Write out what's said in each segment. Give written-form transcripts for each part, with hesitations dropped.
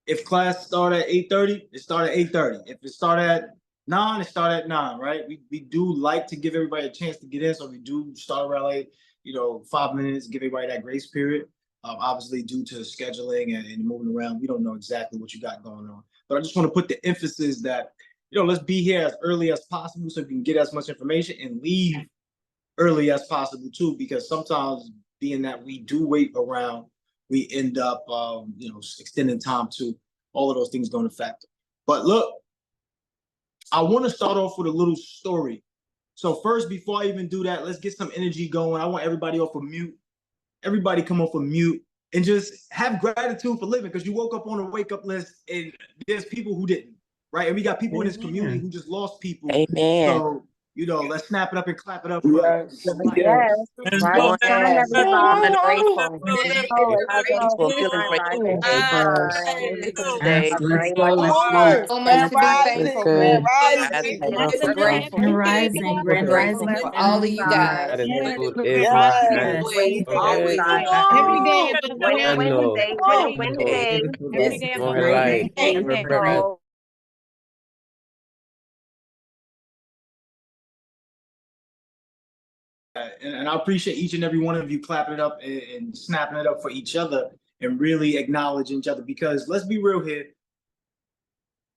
If class start at 8:30, it start at 8:30. If it start at 9, it start at 9, right? We do like to give everybody a chance to get in, so we do start around like 5 minutes, give everybody that grace period. Obviously, due to scheduling and moving around, we don't know exactly what you got going on. But I just want to put the emphasis that let's be here as early as possible so we can get as much information and leave early as possible too, because sometimes being that we do wait around, we end up extending time too. All of those things don't affect it. But look, I want to start off with a little story. So first, before I even do that, let's get some energy going. I want everybody off of mute. Everybody come off of mute and just have gratitude for living, because you woke up on a wake up list and there's people who didn't, right? And we got people in this community who just lost people. Amen. So let's snap it up and clap it up for Yes. Rise Rise and everybody. grateful. Grateful. Feeling grateful. Yes, let's go. So much to be thankful for. Rising. Grateful. And rising, We're grateful for all of you guys. Gratitude is my Yes. Always. every day is I know. every day of More light. More present. and I appreciate each and every one of you clapping it up and snapping it up for each other and really acknowledging each other, because let's be real here,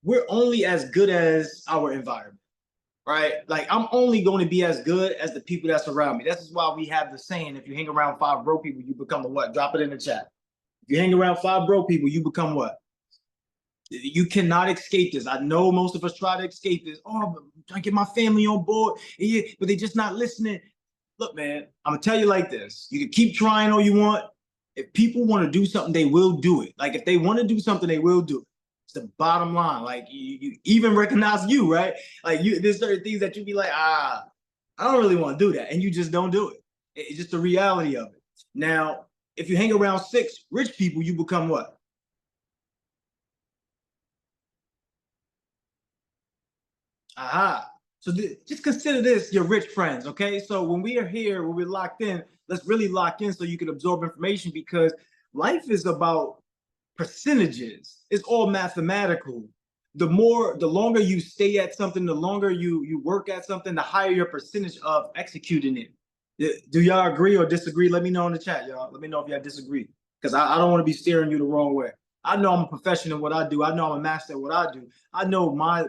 we're only as good as our environment, right? Like, I'm only going to be as good as the people that surround me. This is why we have the saying, if you hang around 5 broke people, you become a what? Drop it in the chat. If you hang around 5 broke people, you become what? You cannot escape this. I know most of us try to escape this. Oh, I'm trying to get my family on board, but they're just not listening. Look, man, I'm gonna tell you like this. You can keep trying all you want. If people want to do something, they will do it. Like, if they want to do something, they will do it. It's the bottom line. Like, you even recognize you, right? Like, there's certain things that you be like, I don't really want to do that. And you just don't do it. It's just the reality of it. Now, if you hang around 6 rich people, you become what? Aha. So just consider this your rich friends, okay? So when we are here, when we're locked in, let's really lock in so you can absorb information, because life is about percentages. It's all mathematical. The longer you stay at something, the longer you work at something, the higher your percentage of executing it. Do y'all agree or disagree? Let me know in the chat, y'all. Let me know if y'all disagree, because I don't want to be steering you the wrong way. I know I'm a professional in what I do. I know I'm a master at what I do. I know my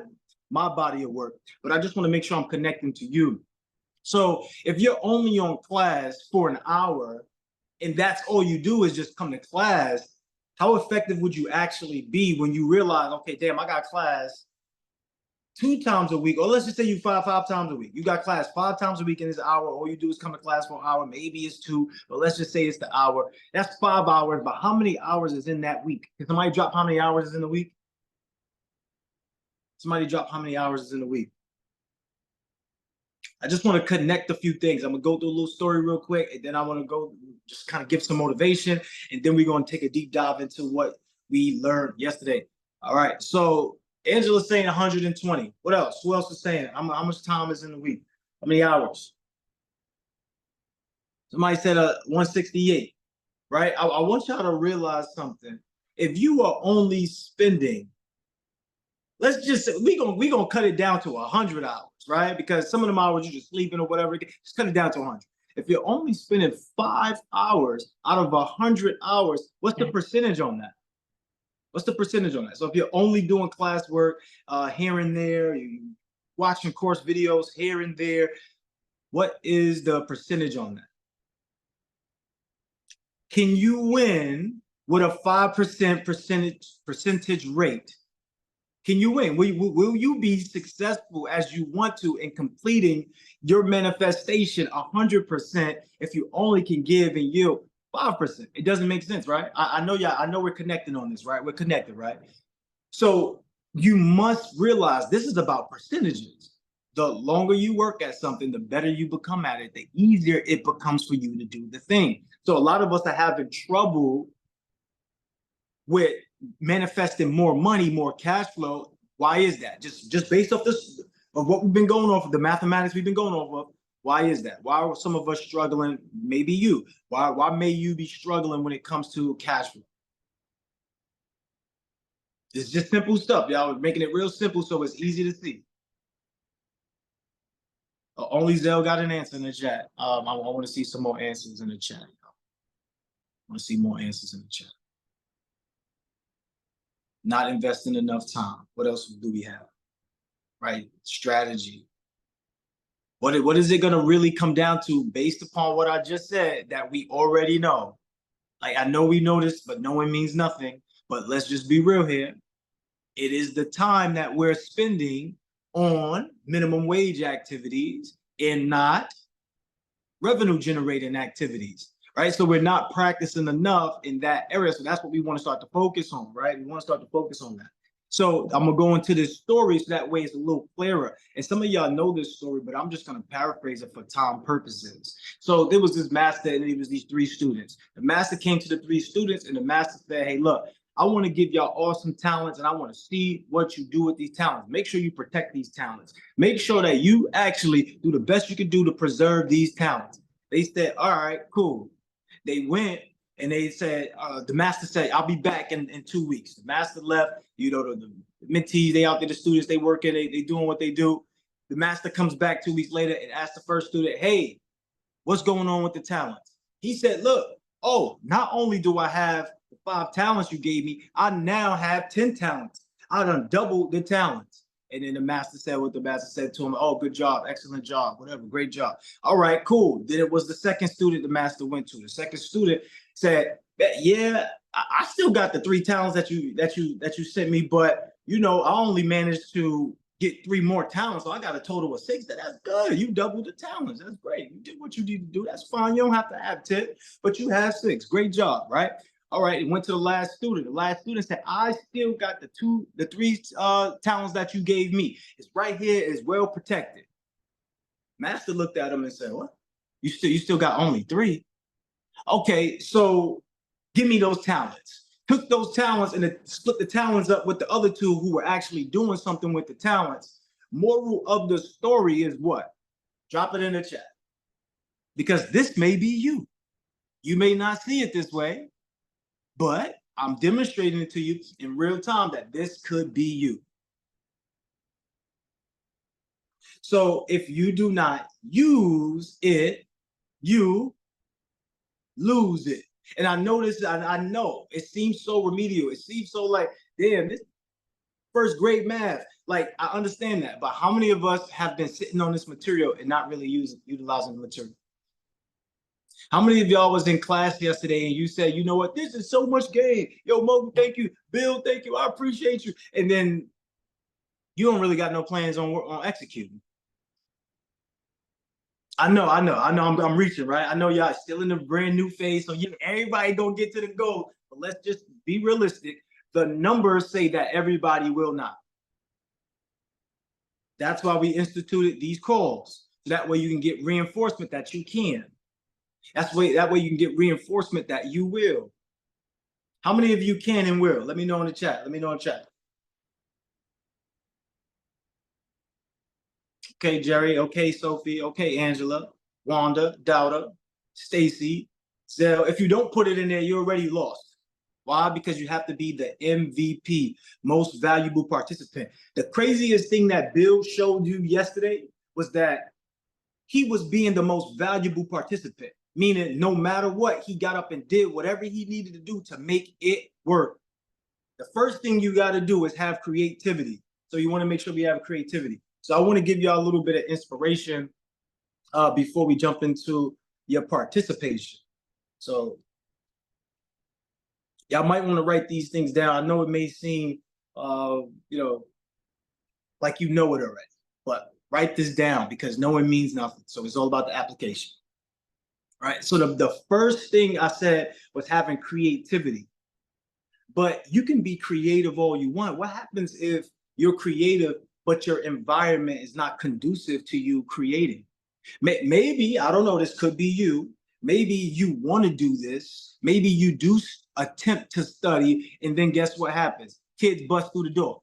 body of work, but I just want to make sure I'm connecting to you. So if you're only on class for an hour and that's all you do is just come to class, how effective would you actually be when you realize, okay, damn, I got class 2 times a week, or let's just say you five times a week. You got class 5 times a week in this hour. All you do is come to class for an hour. Maybe it's 2, but let's just say it's the hour. That's 5 hours. But how many hours is in that week? Can somebody drop how many hours is in the week? Somebody drop how many hours is in a week. I just want to connect a few things. I'm going to go through a little story real quick, and then I want to go just kind of give some motivation, and then we're going to take a deep dive into what we learned yesterday. All right. So Angela's saying 120. What else? Who else is saying? How much time is in the week? How many hours? Somebody said 168, right? I want y'all to realize something. If you are only spending, let's just say we gonna cut it down to 100 hours, right? Because some of them hours you're just sleeping or whatever. Just cut it down to 100. If you're only spending 5 hours out of 100 hours, what's the percentage on that? What's the percentage on that? So if you're only doing classwork here and there, you watching course videos here and there, what is the percentage on that? Can you win with a 5% percentage rate? Can you win? Will you be successful as you want to in completing your manifestation 100% if you only can give and yield 5%? It doesn't make sense, right? I know y'all. I know we're connected on this, right? We're connected, right? So you must realize this is about percentages. The longer you work at something, the better you become at it, the easier it becomes for you to do the thing. So a lot of us are having trouble with manifesting more money, more cash flow. Why is that? Just based off this of what we've been going off of, the mathematics we've been going off of. Why is that? Why are some of us struggling? Maybe you. Why may you be struggling when it comes to cash flow? It's just simple stuff, y'all. We're making it real simple so it's easy to see. Only Zell got an answer in the chat. I want to see some more answers in the chat. I want to see more answers in the chat. Not investing enough time. What else do we have? Right? Strategy. What is it going to really come down to based upon what I just said that we already know? Like, I know we know this, but knowing means nothing. But let's just be real here. It is the time that we're spending on minimum wage activities and not revenue generating activities, right? So we're not practicing enough in that area. So that's what we want to start to focus on, right? We want to start to focus on that. So I'm gonna go into this story so that way it's a little clearer. And some of y'all know this story, but I'm just gonna paraphrase it for time purposes. So there was this master and it was these 3 students. The master came to the 3 students and the master said, hey, look, I want to give y'all awesome talents and I want to see what you do with these talents. Make sure you protect these talents. Make sure that you actually do the best you can do to preserve these talents. They said, all right, cool. They went and they said, the master said, I'll be back in 2 weeks. The master left, you know, the mentees, they out there, the students, they working, they doing what they do. The master comes back 2 weeks later and asks the first student, hey, what's going on with the talents? He said, look, oh, not only do I have 5 talents you gave me, I now have 10 talents. I done doubled the talents. And then the master said what the master said to him. Oh, good job, excellent job, whatever, great job. All right, cool. Then it was the second student the master went to. The second student said, yeah, I still got the 3 talents that you sent me, but you know, I only managed to get 3 more talents, so I got a total of 6. That's good. You doubled the talents. That's great. You did what you need to do. That's fine. You don't have to have 10, but you have 6. Great job, right? All right, it went to the last student. The last student said, I still got the 3 talents that you gave me. It's right here, it's well protected. Master looked at him and said, what? You still got only 3? Okay, so give me those talents. Took those talents and split the talents up with the other 2 who were actually doing something with the talents. Moral of the story is what? Drop it in the chat. Because this may be you. You may not see it this way, but I'm demonstrating it to you in real time that this could be you. So if you do not use it, you lose it. And I know this, I know it seems so remedial. It seems so like, damn, this first grade math. Like, I understand that, but how many of us have been sitting on this material and not really utilizing the material? How many of y'all was in class yesterday and you said, you know what, this is so much game. Yo, Mo, thank you. Bill, thank you. I appreciate you. And then you don't really got no plans on executing. I know, I'm reaching, right? I know y'all still in the brand new phase, so everybody gonna get to the goal, but let's just be realistic. The numbers say that everybody will not. That's why we instituted these calls. So that way you can get reinforcement that you can. That way you can get reinforcement that you will. How many of you can and will? Let me know in the chat. Let me know in the chat. Okay, Jerry. Okay, Sophie. Okay, Angela, Wanda, Dauda, Stacy, Zell. If you don't put it in there, you're already lost. Why? Because you have to be the MVP, most valuable participant. The craziest thing that Bill showed you yesterday was that he was being the most valuable participant, meaning no matter what, he got up and did whatever he needed to do to make it work. The first thing you got to do is have creativity. So you want to make sure we have creativity. So I want to give y'all a little bit of inspiration before we jump into your participation. So y'all might want to write these things down. I know it may seem, like you know it already, but write this down because knowing means nothing. So it's all about the application. All right. So the first thing I said was having creativity. But you can be creative all you want. What happens if you're creative, but your environment is not conducive to you creating? Maybe, I don't know, this could be you. Maybe you want to do this. Maybe you do attempt to study, and then guess what happens? Kids bust through the door.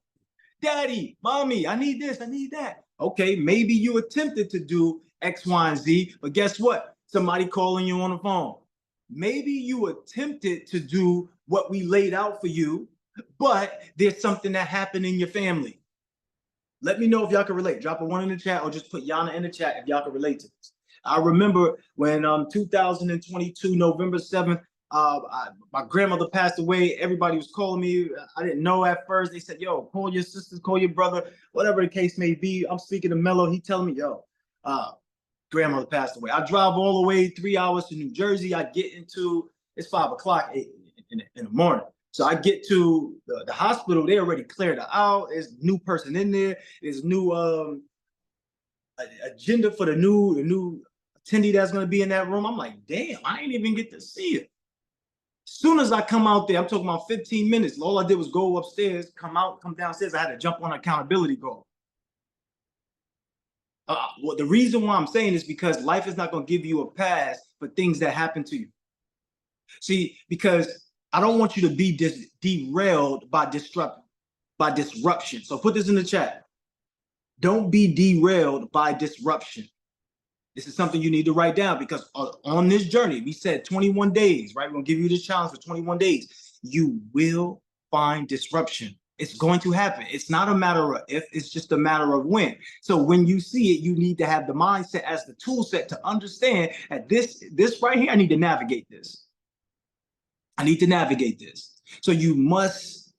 Daddy, mommy, I need this, I need that. Okay, maybe you attempted to do X, Y, and Z, but guess what? Somebody calling you on the phone. Maybe you attempted to do what we laid out for you, but there's something that happened in your family. Let me know if y'all can relate. Drop a 1 in the chat or just put Yana in the chat if y'all can relate to this. I remember when 2022, November 7th, my grandmother passed away. Everybody was calling me. I didn't know at first. They said, yo, call your sisters, call your brother, whatever the case may be. I'm speaking to Mello. He telling me, yo, grandmother passed away. I drive all the way 3 hours to New Jersey. I get into, it's 5 o'clock in the morning. So I get to the hospital. They already cleared her out. There's a new person in there. There's new agenda for the new attendee that's going to be in that room. I'm like, damn, I ain't even get to see it. As soon as I come out there, I'm talking about 15 minutes. All I did was go upstairs, come downstairs. I had to jump on an accountability call. Well, the reason why I'm saying is because life is not going to give you a pass for things that happen to you. See, because I don't want you to be derailed by disruption. So put this in the chat. Don't be derailed by disruption. This is something you need to write down because on this journey, we said 21 days, right? We're going to give you this challenge for 21 days. You will find disruption. It's going to happen. It's not a matter of if, it's just a matter of when. So when you see it, you need to have the mindset as the tool set to understand that this right here, I need to navigate this. I need to navigate this. So you must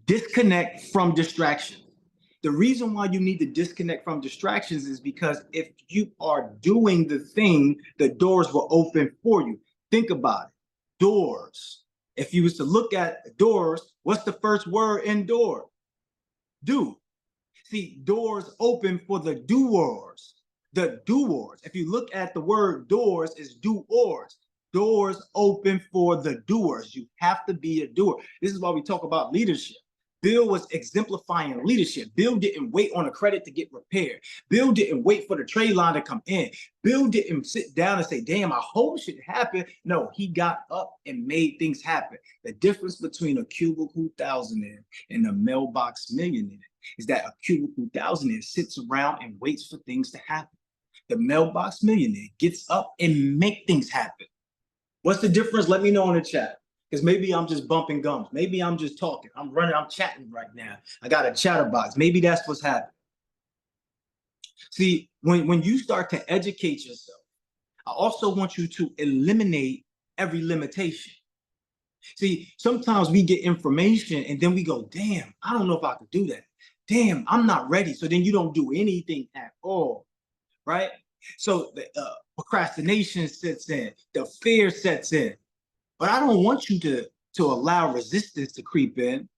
disconnect from distraction. The reason why you need to disconnect from distractions is because if you are doing the thing, the doors will open for you. Think about it. Doors. If you was to look at doors, what's the first word in door? Do. See, doors open for the doers. The doers. If you look at the word doors, is doers. Doors open for the doers. You have to be a doer. This is why we talk about leadership. Bill was exemplifying leadership. Bill didn't wait on a credit to get repaired. Bill didn't wait for the trade line to come in. Bill didn't sit down and say, damn, I hope shit happen. No, he got up and made things happen. The difference between a cubicle thousandaire and a mailbox millionaire is that a cubicle thousandaire sits around and waits for things to happen. The mailbox millionaire gets up and make things happen. What's the difference? Let me know in the chat. Because maybe I'm just bumping gums. Maybe I'm just talking. I'm chatting right now. I got a chatterbox. Maybe that's what's happening. See, when you start to educate yourself, I also want you to eliminate every limitation. See, sometimes we get information and then we go, damn, I don't know if I could do that. Damn, I'm not ready. So then you don't do anything at all, right? So the procrastination sets in, the fear sets in. But I don't want you to allow resistance to creep in.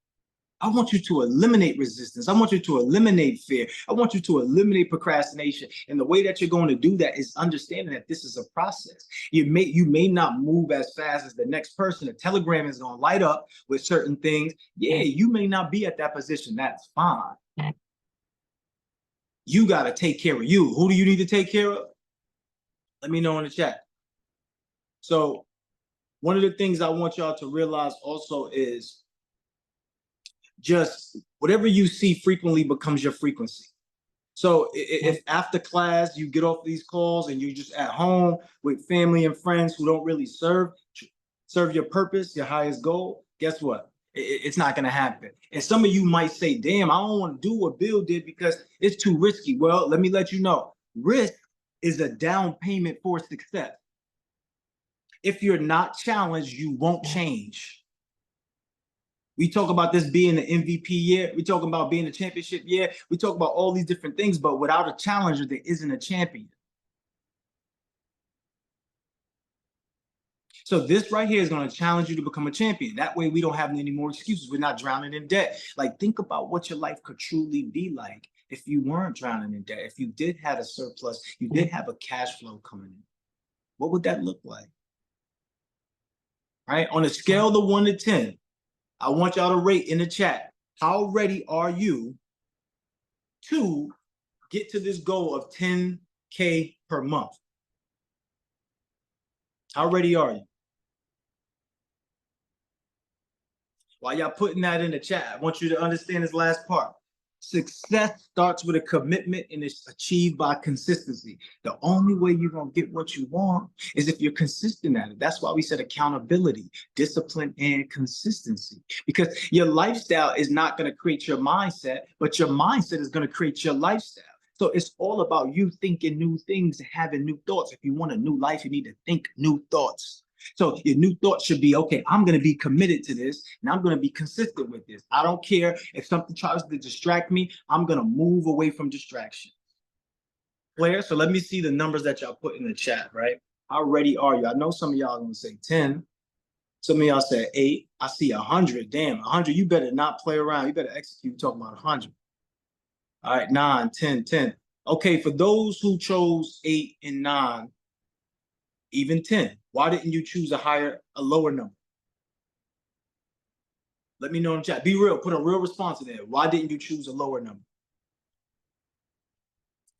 I want you to eliminate resistance. I want you to eliminate fear. I want you to eliminate procrastination. And the way that you're going to do that is understanding that this is a process. You may not move as fast as the next person. The telegram is going to light up with certain things. Yeah, you may not be at that position. That's fine. You got to take care of you. Who do you need to take care of? Let me know in the chat. So one of the things I want y'all to realize also is just whatever you see frequently becomes your frequency. So if after class you get off these calls and you're just at home with family and friends who don't really serve your purpose, your highest goal, guess what? It's not going to happen. And some of you might say, damn, I don't want to do what Bill did because it's too risky. Well, let me let you know, risk is a down payment for success. If you're not challenged, you won't change. We talk about this being the MVP year. We talk about being a championship year. We talk about all these different things, but without a challenger, there isn't a champion. So this right here is going to challenge you to become a champion. That way we don't have any more excuses. We're not drowning in debt. Like, think about what your life could truly be like if you weren't drowning in debt. If you did have a surplus, you did have a cash flow coming in. What would that look like? Right? On a scale of 1 to 10, I want y'all to rate in the chat. How ready are you to get to this goal of 10K per month? How ready are you? While y'all putting that in the chat, I want you to understand this last part. Success starts with a commitment and is achieved by consistency. The only way you're going to get what you want is if you're consistent at it. That's why we said accountability, discipline, and consistency. Because your lifestyle is not going to create your mindset, but your mindset is going to create your lifestyle. So it's all about you thinking new things and having new thoughts. If you want a new life, you need to think new thoughts. So your new thought should be, okay, I'm going to be committed to this and I'm going to be consistent with this. I don't care if something tries to distract me. I'm going to move away from distraction. Clear? So let me see the numbers that y'all put in the chat, right? How ready are you? I know some of y'all are going to say 10. Some of y'all said 8. I see 100. Damn, 100. You better not play around. You better execute. Talking about 100. All right, 9, 10, 10. Okay, for those who chose 8 and 9, even 10, why didn't you choose a lower number? Let me know in the chat. Be real. Put a real response in there. Why didn't you choose a lower number?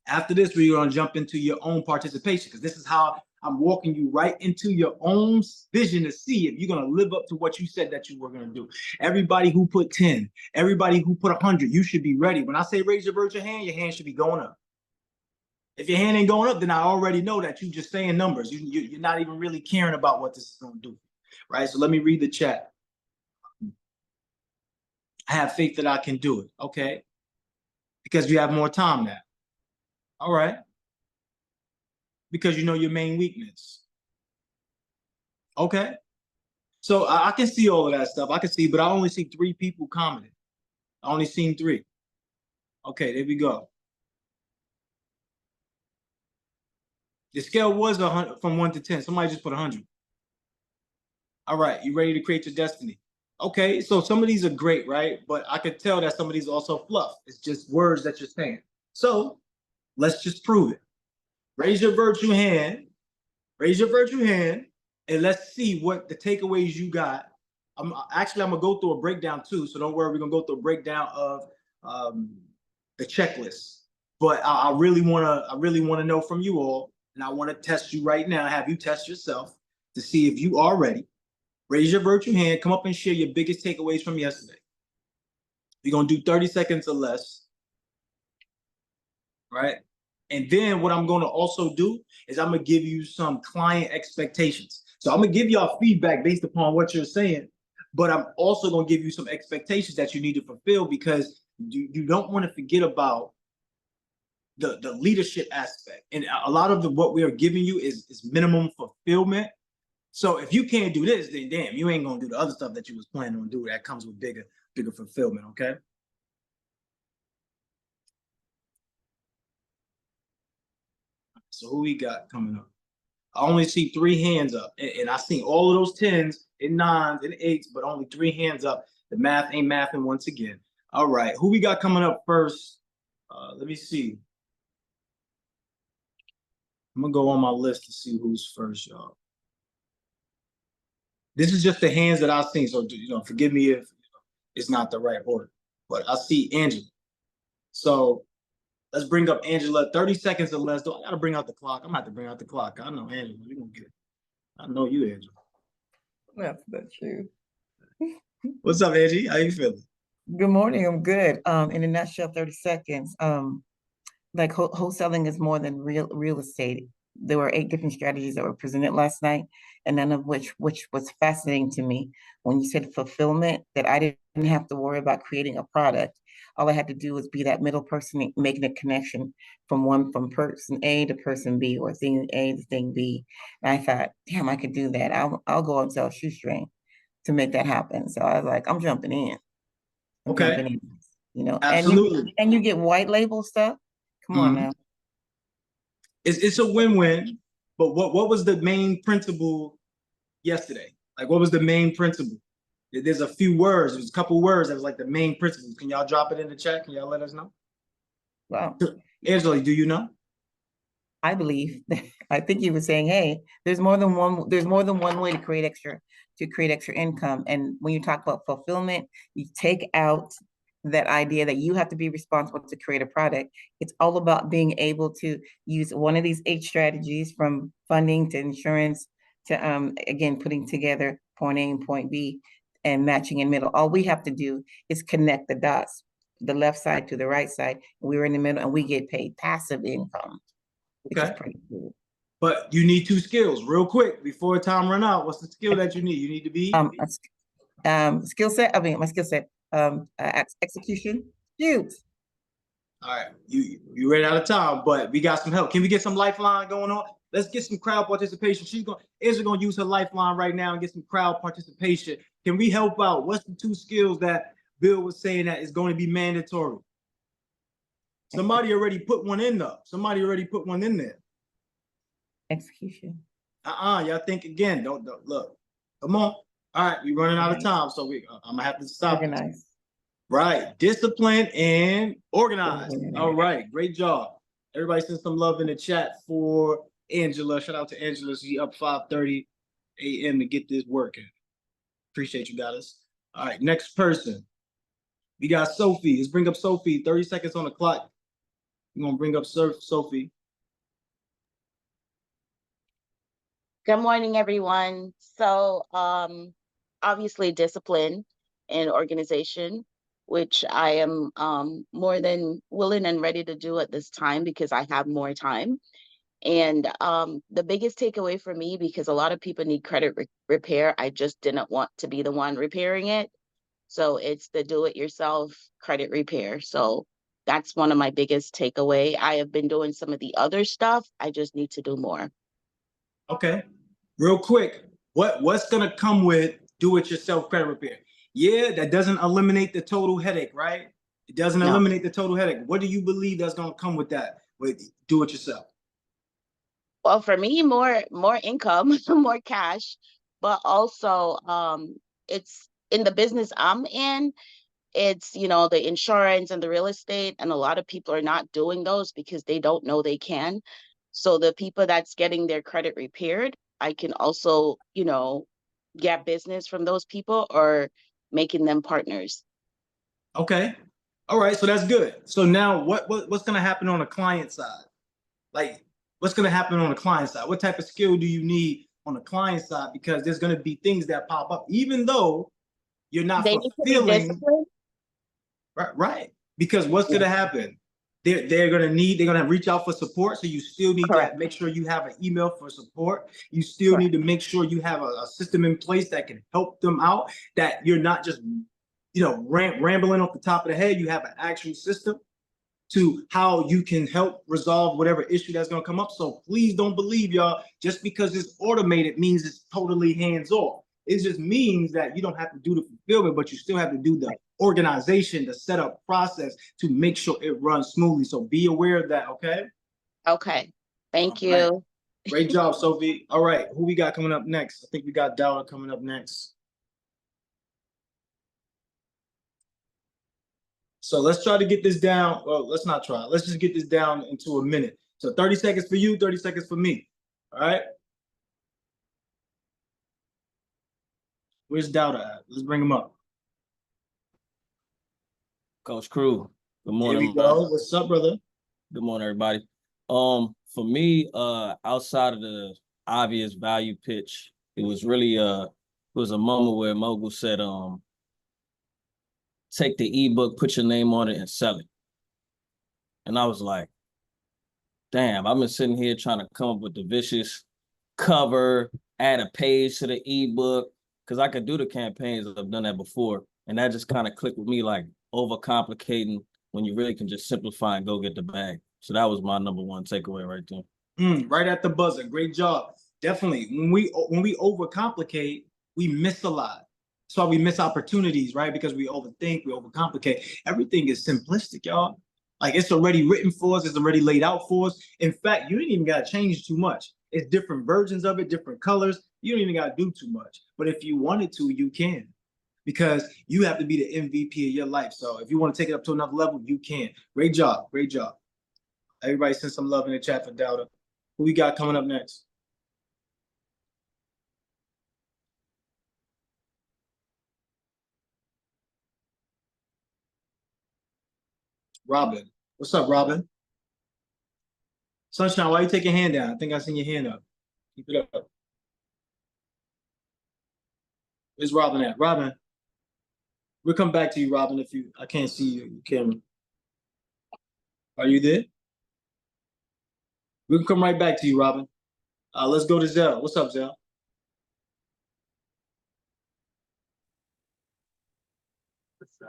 After this, we're going to jump into your own participation, because this is how I'm walking you right into your own vision to see if you're going to live up to what you said that you were going to do. Everybody who put 10, everybody who put 100, you should be ready. When I say raise your virtual hand, your hand should be going up. If your hand ain't going up, then I already know that you're just saying numbers. You're not even really caring about what this is going to do, right? So let me read the chat. I have faith that I can do it, okay? Because you have more time now. All right. Because you know your main weakness. Okay. So I can see all of that stuff. I can see, but I only see 3 people commenting. I only seen 3. Okay, there we go. The scale was 100 from 1 to 10. Somebody just put 100. All right, you ready to create your destiny? Okay, so some of these are great, right? But I could tell that some of these are also fluff. It's just words that you're saying. So let's just prove it. Raise your virtue hand. Raise your virtue hand, and let's see what the takeaways you got. I'm gonna go through a breakdown too, so don't worry. We're gonna go through a breakdown of the checklist. But I really wanna know from you all, and I want to test you right now. Have you test yourself to see if you are ready. Raise your virtue hand. Come up and share your biggest takeaways from yesterday. We're gonna do 30 seconds or less, right? And then what I'm going to also do is I'm going to give you some client expectations. So I'm going to give y'all feedback based upon what you're saying, but I'm also going to give you some expectations that you need to fulfill, because you don't want to forget about the leadership aspect. And a lot of what we are giving you is minimum fulfillment. So if you can't do this, then damn, you ain't going to do the other stuff that you was planning on doing that comes with bigger fulfillment, okay? So who we got coming up? I only see 3 hands up, and I see all of those 10s and 9s and 8s, but only 3 hands up. The math ain't mathing once again. All right, who we got coming up first? Let me see. I'm gonna go on my list to see who's first, y'all. This is just the hands that I've seen, so forgive me if it's not the right order. But I see Angela. So let's bring up Angela. 30 seconds or less. I gotta bring out the clock. I'm gonna have to bring out the clock. I know Angela. You're gonna get it. I know you, Angela. That's the truth. What's up, Angie? How you feeling? Good morning. I'm good. In a nutshell, 30 seconds. Like wholesaling is more than real estate. There were 8 different strategies that were presented last night, and none of which was fascinating to me. When you said fulfillment, that I didn't have to worry about creating a product. All I had to do was be that middle person, making a connection from person A to person B, or thing A to thing B. And I thought, damn, I could do that. I'll go and sell a shoestring to make that happen. So I was like, I'm jumping in. Okay. Absolutely. And you get white label stuff. Come on now. It's a win-win, but what was the main principle yesterday? Like, what was the main principle? There's a few words. There's a couple words that was like the main principles. Can y'all drop it in the chat? Can y'all let us know? Wow. Angela, do you know? I believe. I think you were saying, hey, there's more than one way to create extra income. And when you talk about fulfillment, you take out that idea that you have to be responsible to create a product. It's all about being able to use one of these 8 strategies, from funding to insurance to again putting together point A and point B and matching in middle. All we have to do is connect the dots. the left side to the right side. We were in the middle, and we get paid passive income, which is Okay. pretty cool. But you need 2 skills real quick before time run out. What's the skill that you need? You need to be Skill set. I mean, my skill set. Execution. Huge. all right. You ran out of time, but we got some help. Can we get some lifeline going on? Let's get some crowd participation. Israel gonna use her lifeline right now and get some crowd participation. Can we help out? What's the 2 skills that Bill was saying that is going to be mandatory? Somebody already put one in though. Somebody already put one in there. Execution. Y'all think again. Don't look. Come on. All right, we're running out of time, so I'm gonna have to stop. Organize. Right, discipline and organized. All right, great job. Everybody send some love in the chat for Angela. Shout out to Angela. She's up 5:30 a.m. to get this working. Appreciate you guys. All right, next person. We got Sophie. Let's bring up Sophie. 30 seconds on the clock. We're gonna bring up Sophie. Good morning, everyone. So, obviously discipline and organization, which I am more than willing and ready to do at this time because I have more time. And the biggest takeaway for me, because a lot of people need credit repair, I just didn't want to be the one repairing it. So it's the do-it-yourself credit repair. So that's one of my biggest takeaway. I have been doing some of the other stuff. I just need to do more. Okay, real quick, what's gonna come with do-it-yourself credit repair? Yeah, that doesn't eliminate the total headache, right? It doesn't eliminate the total headache. What do you believe that's gonna come with that, with do-it-yourself? Well, for me, more income, more cash, but also it's in the business I'm in. It's, the insurance and the real estate, and a lot of people are not doing those because they don't know they can. So the people that's getting their credit repaired, I can also, get business from those people or making them partners. Okay, all right, so that's good. So now what's gonna happen on the client side? Like, what's gonna happen on the client side? What type of skill do you need on the client side? Because there's gonna be things that pop up, even though you're not They need to be fulfilling. disciplined. Right. Because what's gonna happen? They're gonna reach out for support. So you still need Correct. to make sure you have an email for support. You still need to make sure you have a system in place that can help them out, that you're not just rambling off the top of the head. You have an actual system to how you can help resolve whatever issue that's going to come up. So please don't believe, y'all, just because it's automated means it's totally hands off. It just means that you don't have to do the fulfillment, but you still have to do the organization, the setup process to make sure it runs smoothly. So be aware of that, okay? Okay. Thank All you. right. Great job, Sophie. All right, who we got coming up next? I think we got Dowd coming up next. So let's try to get this down. Well, let's not try. Let's just get this down into a minute. So 30 seconds for you, 30 seconds for me. All right. Where's Dowd at? Let's bring him up. Coach Crew. Good morning. Here we go. What's up, brother? Good morning, everybody. For me, outside of the obvious value pitch, it was really it was a moment where Mogul said, take the ebook, put your name on it, and sell it. And I was like, damn, I've been sitting here trying to come up with the vicious cover, add a page to the ebook, because I could do the campaigns. I've done that before. And that just kind of clicked with me, like overcomplicating when you really can just simplify and go get the bag. So that was my number one takeaway right there. Right at the buzzer. Great job. Definitely. When we overcomplicate, we miss a lot. That's why we miss opportunities, right? Because we overthink, we overcomplicate. Everything is simplistic, y'all. Like, it's already written for us, it's already laid out for us. In fact, you ain't even got to change too much. It's different versions of it, different colors. You don't even got to do too much. But if you wanted to, you can. Because you have to be the MVP of your life. So if you want to take it up to another level, you can. Great job. Great job. Everybody send some love in the chat for Dowda. Who we got coming up next? Robin. What's up, Robin? Sunshine, why you take your hand down? I think I seen your hand up. Keep it up. Where's Robin at? Robin. We'll come back to you, Robin. If I can't see you, camera. Are you there? We can come right back to you, Robin. Let's go to Zell. What's up, Zell?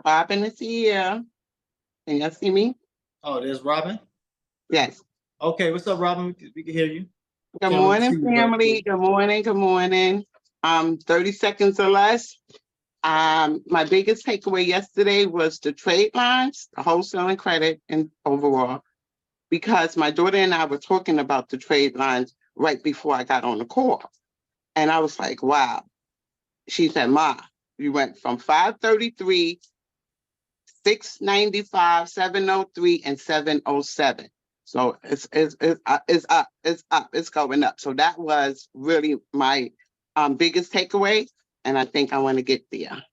Robin is here. Can you see me? Oh, there's Robin. Yes. Okay, what's up, Robin? We can hear you. Good morning, family. Good morning. Good morning. 30 seconds or less. My biggest takeaway yesterday was the trade lines, the wholesale and credit, and overall, because my daughter and I were talking about the trade lines right before I got on the call. And I was like, wow. She said, Ma, you went from 533, 695, 703, and 707. So it's up, it's going up. So that was really my biggest takeaway. And I think I want to get there.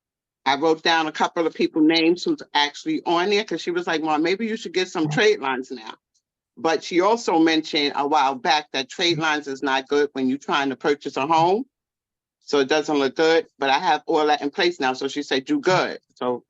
I wrote down a couple of people's names who's actually on there because she was like, Mom, maybe you should get some trade lines now. But she also mentioned a while back that trade lines is not good when you're trying to purchase a home. So it doesn't look good, but I have all that in place now. So she said, do good. So,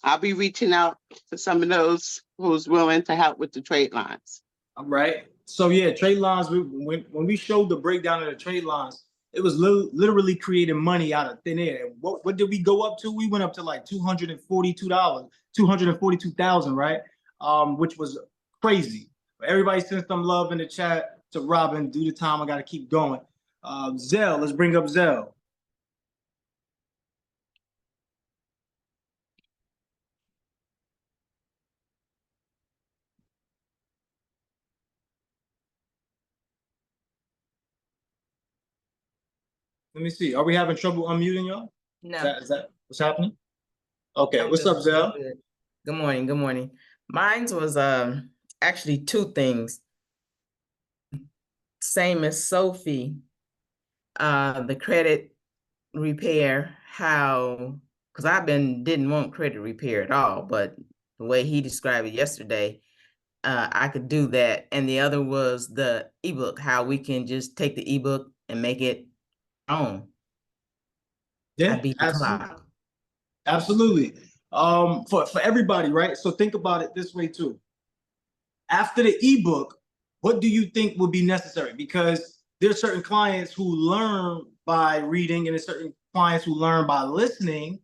I'll be reaching out to some of those who's willing to help with the trade lines. All right. So yeah, trade lines, when we showed the breakdown of the trade lines, it was literally creating money out of thin air. What did we go up to? We went up to like $242, 242,000, right? Which was crazy. But everybody sent some love in the chat to Robin. Due to time, I got to keep going. Zell, let's bring up Zell. Let me see. Are we having trouble unmuting y'all? No. Is that what's happening? Okay. What's up, Zell? Good morning. Good morning. Mine was actually two things. Same as Sophie. The credit repair, because I didn't want credit repair at all, but the way he described it yesterday, I could do that. And the other was the ebook, how we can just take the ebook and make it our own. Yeah, I beat the clock. Absolutely. For everybody, right? So think about it this way too. After the ebook, what do you think would be necessary? Because there's certain clients who learn by reading and there's certain clients who learn by listening.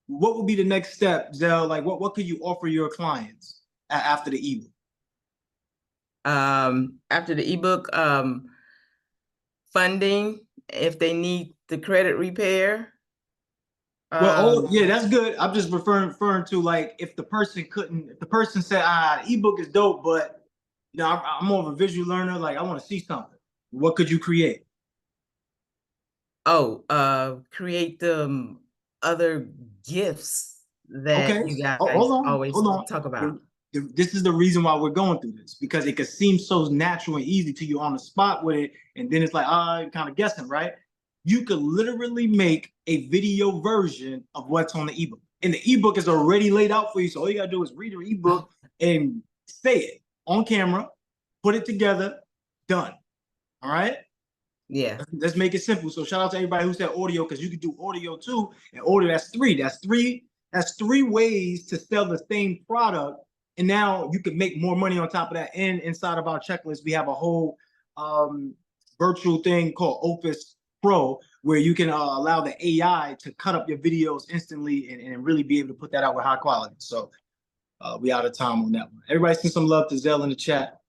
What would be the next step, Zell? Like what could you offer your clients after the ebook? After the ebook, funding if they need the credit repair. Well, yeah, that's good. I'm just referring to like if the person said, ebook is dope, but I'm more of a visual learner. Like I want to see something. What could you create? Create the other gifts that you guys always talk about. This is the reason why we're going through this, because it could seem so natural and easy to you on the spot with it. And then it's like, you're kind of guessing, right? You could literally make a video version of what's on the ebook. And the ebook is already laid out for you. So all you gotta do is read your ebook and say it on camera, put it together, done. All right? Yeah. Let's make it simple. So shout out to everybody who said audio, because you could do audio too. And audio, that's three ways to sell the same product. And now you can make more money on top of that. And inside of our checklist, we have a whole virtual thing called Opus Pro, where you can allow the AI to cut up your videos instantly and really be able to put that out with high quality. So we out of time on that one. Everybody send some love to Zell in the chat.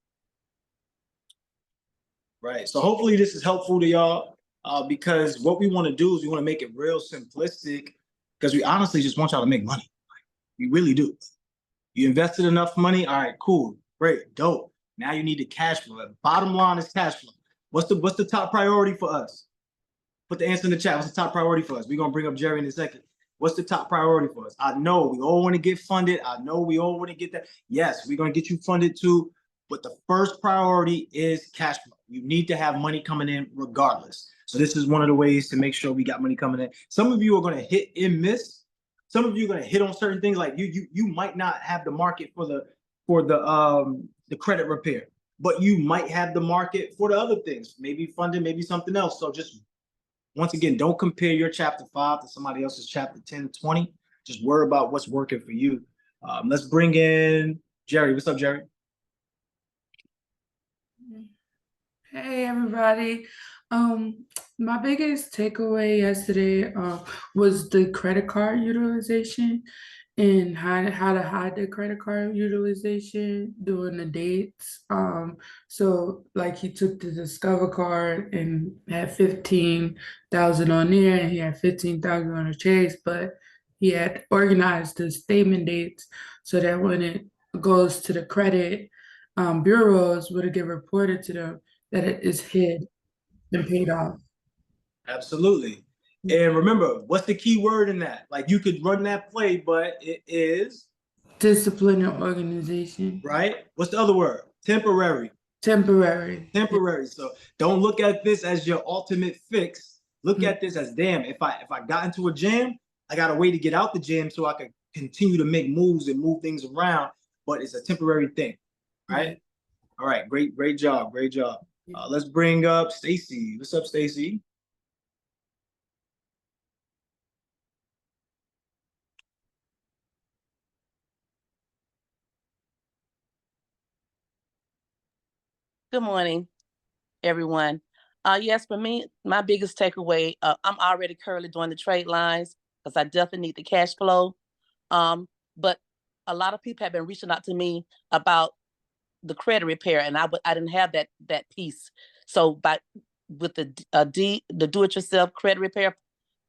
Right. So hopefully this is helpful to y'all because what we want to do is we want to make it real simplistic, because we honestly just want y'all to make money. We really do. You invested enough money. All right, cool. Great. Dope. Now you need the cash flow. Bottom line is cash flow. What's the top priority for us? Put the answer in the chat. What's the top priority for us? We're going to bring up Jerry in a second. What's the top priority for us? I know we all want to get funded. I know we all want to get that. Yes, we're going to get you funded too. But the first priority is cash flow. You need to have money coming in regardless. So this is one of the ways to make sure we got money coming in. Some of you are going to hit and miss. Some of you are going to hit on certain things. Like you might not have the market for the credit repair, but you might have the market for the other things. Maybe funding, maybe something else. So just Once again, don't compare your chapter 5 to somebody else's chapter 10, 20. Just worry about what's working for you. Let's bring in Jerry. What's up, Jerry? Hey everybody. My biggest takeaway yesterday was the credit card utilization and how to hide the credit card utilization during the dates. So like he took the Discover card and had 15,000 on there, and he had 15,000 on the Chase, but he had organized the statement dates so that when it goes to the credit bureaus, would it get reported to them that it is hid and paid off. Absolutely. And remember, what's the key word in that? Like you could run that play, but it is discipline and organization. Right? What's the other word? Temporary. Temporary. Temporary. So don't look at this as your ultimate fix. Look at this as, damn, if I got into a jam, I got a way to get out the jam so I can continue to make moves and move things around, but it's a temporary thing. Right? All right, great job, great job. Let's bring up Stacy. What's up, Stacy? Good morning, everyone. Yes, for me, my biggest takeaway, I'm already currently doing the trade lines because I definitely need the cash flow. But a lot of people have been reaching out to me about the credit repair, and I didn't have that piece. So with the do-it-yourself credit repair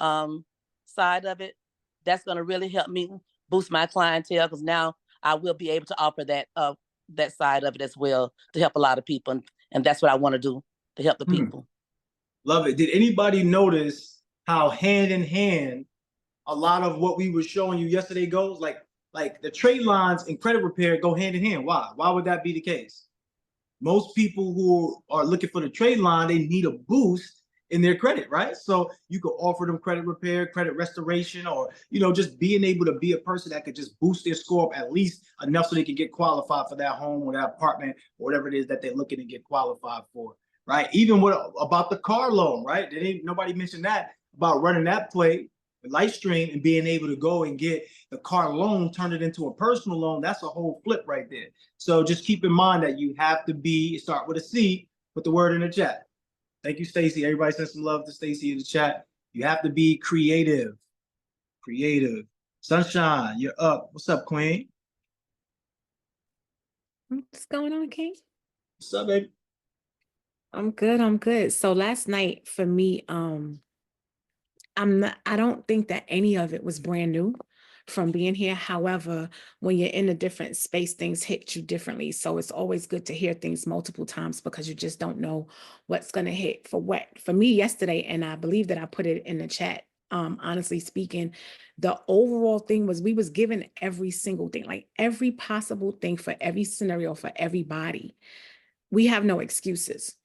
side of it, that's going to really help me boost my clientele, because now I will be able to offer that side of it as well to help a lot of people, and that's what I want to do to help the people. Love it. Did anybody notice how hand in hand a lot of what we were showing you yesterday goes? Like the trade lines and credit repair go hand in hand. Why? Why would that be the case? Most people who are looking for the trade line, they need a boost in their credit, right? So you could offer them credit repair, credit restoration, or just being able to be a person that could just boost their score up at least enough so they can get qualified for that home or that apartment or whatever it is that they're looking to get qualified for, right? Even about the car loan, right? Nobody mentioned that about running that play with Lightstream and being able to go and get the car loan, turn it into a personal loan. That's a whole flip right there. So just keep in mind that you have to start with a C, put the word in the chat. Thank you, Stacy. Everybody send some love to Stacy in the chat. You have to be creative. Creative. Sunshine, you're up. What's up, Queen? What's going on, King? What's up, baby? I'm good. So last night for me, I don't think that any of it was brand new from being here. However, when you're in a different space, things hit you differently. So it's always good to hear things multiple times because you just don't know what's going to hit for what. For me yesterday, and I believe that I put it in the chat, honestly speaking, the overall thing was we was given every single thing, like every possible thing for every scenario for everybody. We have no excuses.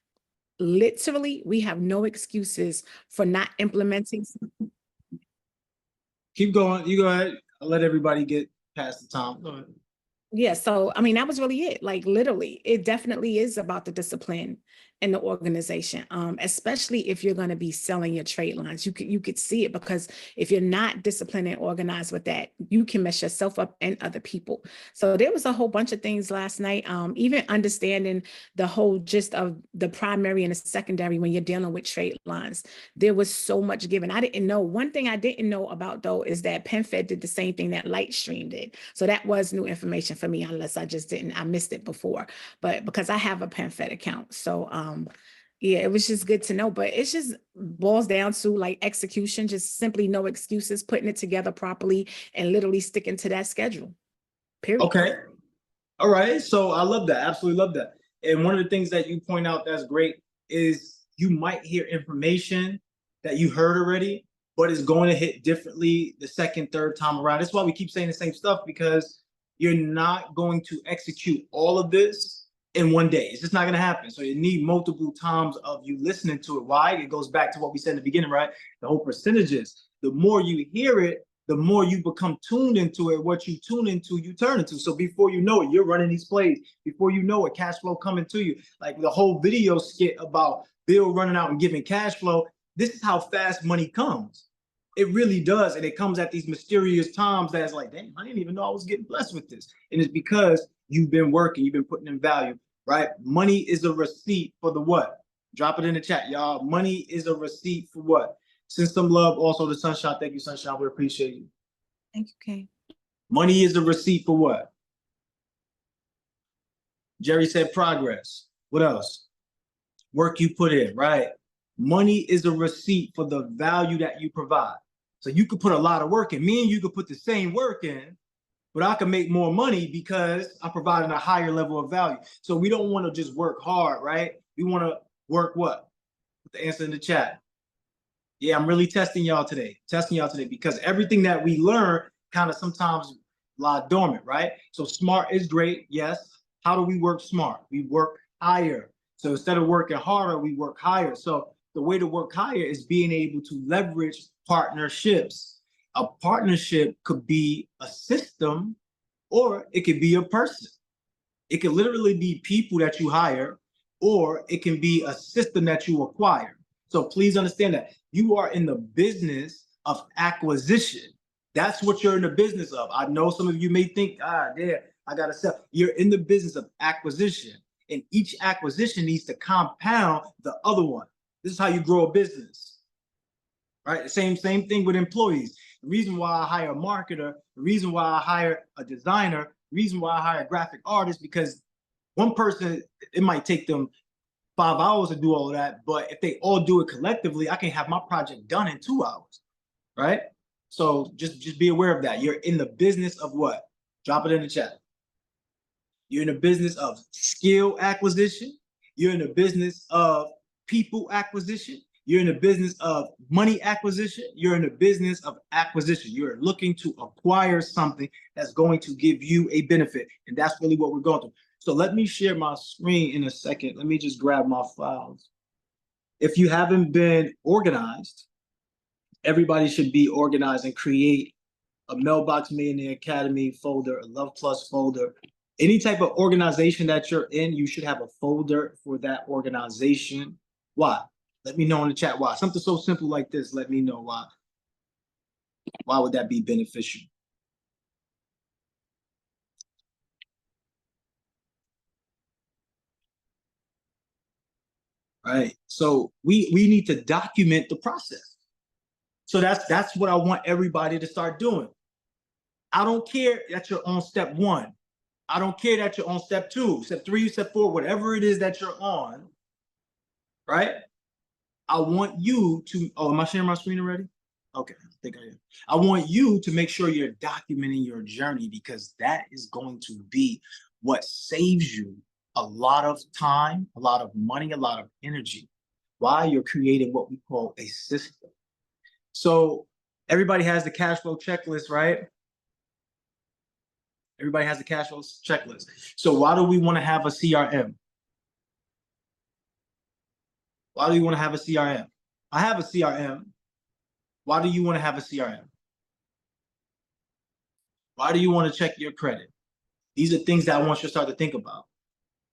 Literally, we have no excuses for not implementing. Keep going. You go ahead. I'll let everybody get past the time. Go ahead. Yeah, so I mean, that was really it. Like literally, it definitely is about the discipline and the organization, especially if you're going to be selling your trade lines. You could see it, because if you're not disciplined and organized with that, you can mess yourself up and other people. So there was a whole bunch of things last night, even understanding the whole gist of the primary and the secondary when you're dealing with trade lines. There was so much given. I didn't know. One thing I didn't know about, though, is that PenFed did the same thing that Lightstream did. So that was new information for me, unless I missed it before, but because I have a PenFed account. So yeah, it was just good to know, but it just boils down to like execution, just simply no excuses, putting it together properly and literally sticking to that schedule, period. Okay. All right. So I love that. Absolutely love that. And one of the things that you point out that's great is you might hear information that you heard already, but it's going to hit differently the second, third time around. That's why we keep saying the same stuff, because you're not going to execute all of this in one day. It's just not going to happen. So you need multiple times of you listening to it. Why? It goes back to what we said in the beginning, right? The whole percentages. The more you hear it, the more you become tuned into it. What you tune into, you turn into. So before you know it, you're running these plays. Before you know it, cash flow coming to you. Like the whole video skit about Bill running out and giving cash flow. this is how fast money comes. It really does. And it comes at these mysterious times that's like, dang, I didn't even know I was getting blessed with this. And it's because you've been working, you've been putting in value, right? Money is a receipt for the what? Drop it in the chat, y'all. Money is a receipt for what? Send some love also to Sunshine. Thank you, Sunshine. We appreciate you. Thank you, Kay. Money is a receipt for what? Jerry said progress. What else? Work you put in, right? Money is a receipt for the value that you provide. So you could put a lot of work in. Me and you could put the same work in, but I can make more money because I'm providing a higher level of value. So we don't want to just work hard, right? We want to work what? Put the answer in the chat. Yeah, I'm really testing y'all today. Because everything that we learn kind of sometimes lie dormant, right? So smart is great, yes. How do we work smart? We work higher. So instead of working harder, we work higher. So the way to work higher is being able to leverage partnerships. A partnership could be a system or it could be a person. It could literally be people that you hire, or it can be a system that you acquire. So please understand that you are in the business of acquisition. That's what you're in the business of. I know some of you may think, yeah, I gotta sell. You're in the business of acquisition, and each acquisition needs to compound the other one. This is how you grow a business, right? Same thing with employees. The reason why I hire a marketer, the reason why I hire a designer, the reason why I hire a graphic artist, because one person, it might take them 5 hours to do all of that, but if they all do it collectively, I can have my project done in 2 hours, right? So just be aware of that. You're in the business of what? Drop it in the chat. You're in the business of skill acquisition. You're in the business of people acquisition. You're in the business of money acquisition. You're in the business of acquisition. You're looking to acquire something that's going to give you a benefit. And that's really what we're going through. So let me share my screen in a second. Let me just grab my files. If you haven't been organized, everybody should be organized and create a Mailbox Millionaire Academy folder, a Luhv Plus folder. Any type of organization that you're in, you should have a folder for that organization. Why? Let me know in the chat why. Something so simple like this, let me know why. Why would that be beneficial? Right. So we need to document the process. So that's what I want everybody to start doing. I don't care that you're on step 1. I don't care that you're on step 2, step 3, step 4, whatever it is that you're on, right? I want you to, am I sharing my screen already? Okay, I think I am. I want you to make sure you're documenting your journey, because that is going to be what saves you a lot of time, a lot of money, a lot of energy, while you're creating what we call a system. So everybody has the cash flow checklist, right? Everybody has the cash flow checklist. So why do we want to have a CRM? Why do you want to have a CRM? I have a CRM. Why do you want to have a CRM? Why do you want to check your credit? These are things that I want you to start to think about,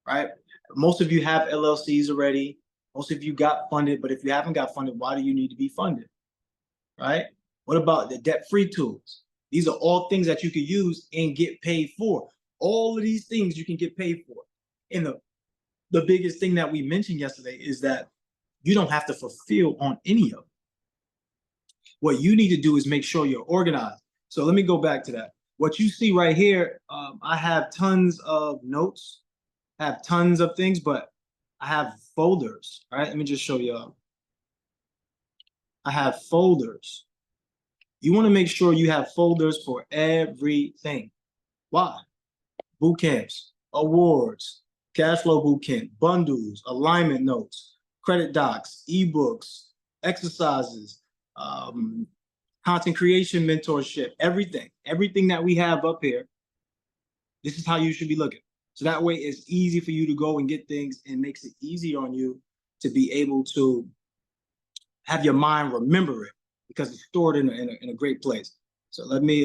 right? Most of you have LLCs already. Most of you got funded, but if you haven't got funded, why do you need to be funded, right? What about the debt-free tools? These are all things that you can use and get paid for. All of these things you can get paid for. And the biggest thing that we mentioned yesterday is that you don't have to fulfill on any of them. What you need to do is make sure you're organized. So let me go back to that. What you see right here, I have tons of notes, I have tons of things, but I have folders, all right? Let me just show y'all. I have folders. You want to make sure you have folders for everything. Why? Boot camps, awards, cash flow boot camp, bundles, alignment notes, credit docs, ebooks, exercises, content creation mentorship, everything that we have up here. This is how you should be looking. So that way it's easy for you to go and get things, and makes it easy on you to be able to have your mind remember it, because it's stored in a great place. So let me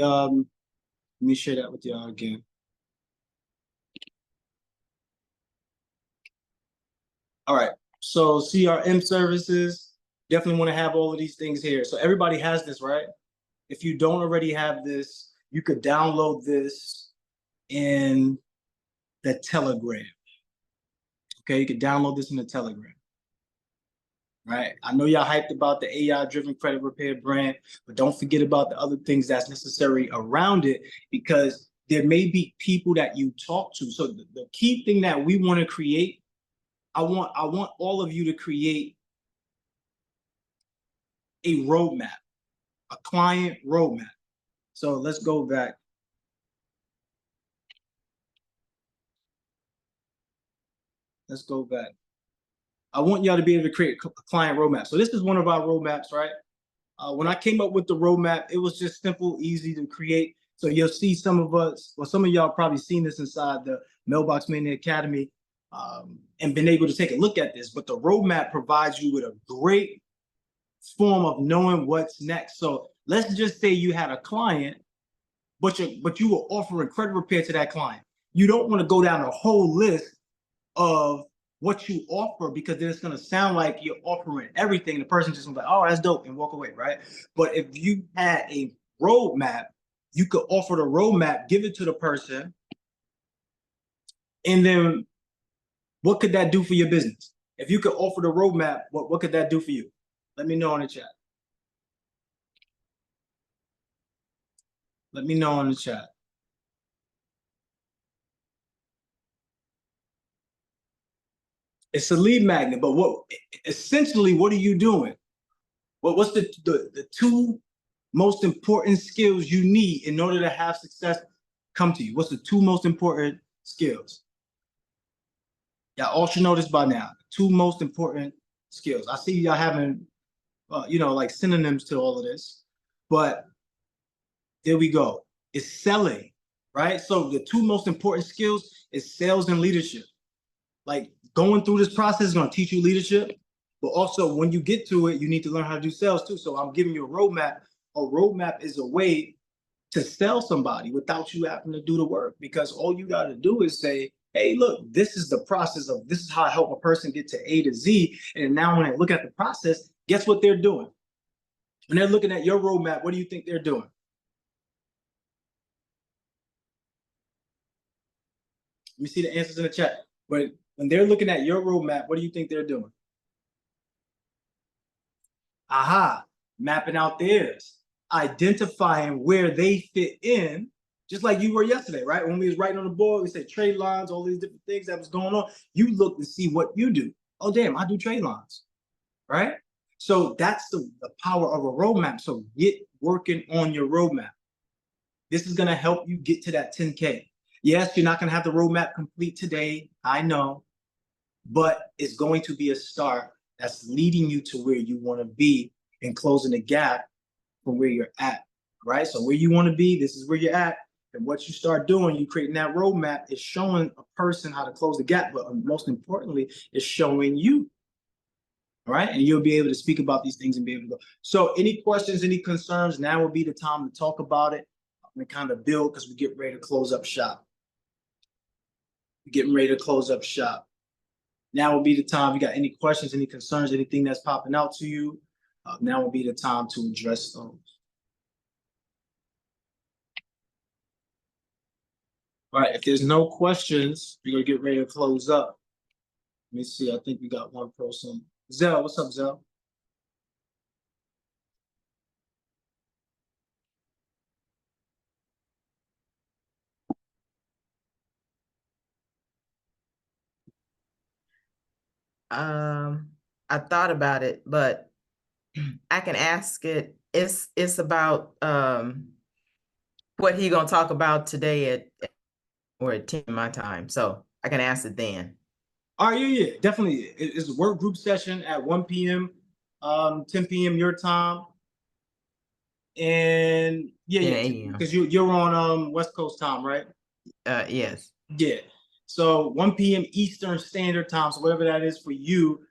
share that with y'all again. All right, so CRM services, definitely want to have all of these things here. So everybody has this, right? If you don't already have this, you could download this in the Telegram. Okay, you could download this in the Telegram. Right? I know y'all hyped about the AI-driven credit repair brand, but don't forget about the other things that's necessary around it, because there may be people that you talk to. So the key thing that we want to create, I want all of you to create a roadmap, a client roadmap. So let's go back. Let's go back. I want y'all to be able to create a client roadmap. So this is one of our roadmaps, right? When I came up with the roadmap, it was just simple, easy to create. So you'll see some of us, well, some of y'all probably seen this inside the Mailbox Motivation Academy and been able to take a look at this. But the roadmap provides you with a great form of knowing what's next. So let's just say you had a client, but you were offering credit repair to that client. You don't want to go down a whole list of what you offer, because then it's going to sound like you're offering everything. The person just gonna be like, oh, that's dope, and walk away, right? But if you had a roadmap, you could offer the roadmap, give it to the person, and then what could that do for your business? If you could offer the roadmap, what could that do for you? Let me know in the chat. Let me know in the chat. It's a lead magnet, but essentially, what are you doing? What's the two most important skills you need in order to have success come to you? What's the two most important skills? Y'all all should know this by now. Two most important skills. I see y'all having, like synonyms to all of this, but there we go. It's selling, right? So the two most important skills is sales and leadership. Like going through this process is going to teach you leadership, but also when you get to it, you need to learn how to do sales too. So I'm giving you a roadmap. A roadmap is a way to sell somebody without you having to do the work, because all you got to do is say, hey, look, this is the process of, this is how I help a person get to A to Z. And now when I look at the process, guess what they're doing? When they're looking at your roadmap, what do you think they're doing? Let me see the answers in the chat. But when they're looking at your roadmap, what do you think they're doing? Aha, mapping out theirs, identifying where they fit in, just like you were yesterday, right? When we was writing on the board, we said trade lines, all these different things that was going on. You look to see what you do. Oh, damn, I do trade lines, right? So that's the power of a roadmap. So get working on your roadmap. This is going to help you get to that 10K. Yes, you're not going to have the roadmap complete today, I know, but it's going to be a start that's leading you to where you want to be and closing the gap from where you're at, right? So where you want to be, this is where you're at. And what you start doing, you creating that roadmap is showing a person how to close the gap, but most importantly, it's showing you, right? And you'll be able to speak about these things and be able to go. So any questions, any concerns, now would be the time to talk about it and kind of build, because we get ready to close up shop. We're getting ready to close up shop. Now will be the time. If you got any questions, any concerns, anything that's popping out to you, now will be the time to address those. All right, if there's no questions, we're gonna get ready to close up. Let me see, I think we got one person. Zell, what's up, Zell? I thought about it, but I can ask it. It's about what he gonna talk about today at 10 my time. So I can ask it then. All right, yeah, definitely. It's a work group session at 1 p.m., 10 p.m. your time. And yeah, because you're on West Coast time, right? Yes. Yeah. So 1 p.m. Eastern Standard Time, so whatever that is for you,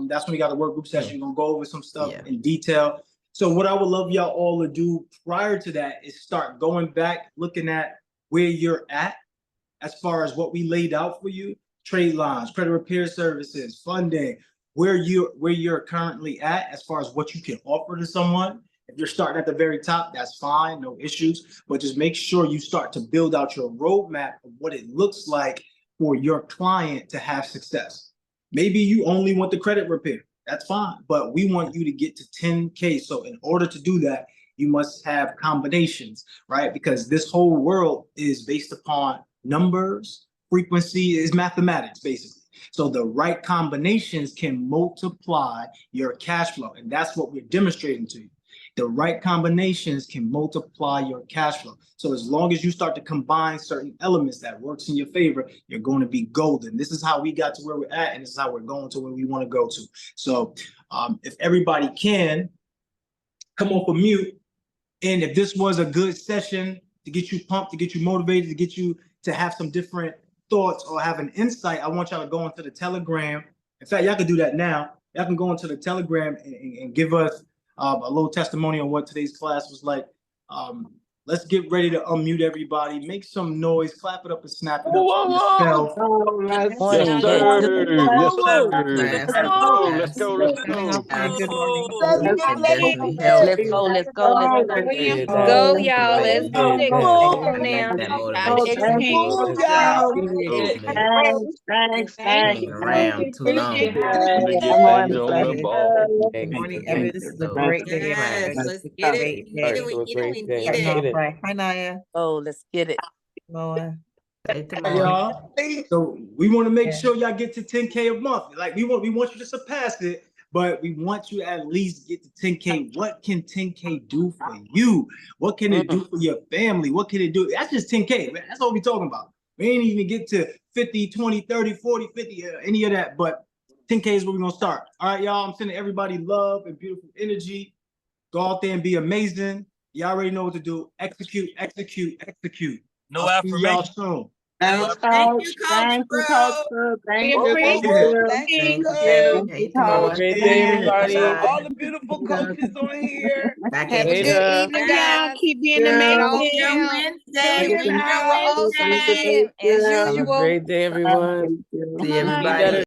that's when we got the work group session. We're gonna go over some stuff in detail. So what I would love y'all all to do prior to that is start going back, looking at where you're at as far as what we laid out for you: trade lines, credit repair services, funding, where you're currently at as far as what you can offer to someone. If you're starting at the very top, that's fine, no issues. But just make sure you start to build out your roadmap of what it looks like for your client to have success. Maybe you only want the credit repair. That's fine. But we want you to get to 10K. So in order to do that, you must have combinations, right? Because this whole world is based upon numbers, frequency is mathematics, basically. So the right combinations can multiply your cash flow. And that's what we're demonstrating to you. The right combinations can multiply your cash flow. So as long as you start to combine certain elements that works in your favor, you're going to be golden. This is how we got to where we're at, and this is how we're going to where we want to go to. So if everybody can come off of mute, and if this was a good session to get you pumped, to get you motivated, to get you to have some different thoughts or have an insight, I want y'all to go into the Telegram. In fact, y'all can do that now. Y'all can go into the Telegram and give us a little testimony on what today's class was like. Let's get ready to unmute everybody. Make some noise, clap it up and snap it up for yourself. Morning. Yes, sir. Yes, sir. Class. Let's go. Let's go. Good morning. Can definitely help Let's you. go, let's go, let's go. Let's go, y'all. Let's go. Come on now. That Dr. X motivation. came. Hanging around too long. Get things on the ball. Good morning, everyone. This is a great day. Yes, everybody. let's It's a get it. great day. Get it, we get it, we get Starting it. off right. Hi, Naya. Oh, let's get it. Noah. Hey, tomorrow. Y'all. So we want to make Yeah. sure y'all get to 10K a month. Like we want you to surpass it, but we want you to at least get to 10K. What can 10K do for you? What can it do for your family? What can it do? That's just 10K, man. That's all we're talking about. We ain't even get to 50, 20, 30, 40, 50, any of that, but 10K is where we're gonna start. All right, y'all. I'm sending everybody love and beautiful energy. Go out there and be amazing. Y'all already know what to do. Execute, execute, execute. No I'll see y'all affirmation. soon. Thanks, Thank you, Coach. Coach Thank you, Bro. Coach. Thank We you. appreciate Thank you. Thank you. Thank Hey, you, tomorrow. Coach. Great day, everybody. Bye. All the beautiful coaches on here. Back Have at a you. good evening, y'all. Keep being amazing. Wednesday. Enjoy your awesome Thank you. weekend as Have a usual. great day, everyone. See everybody. Be better.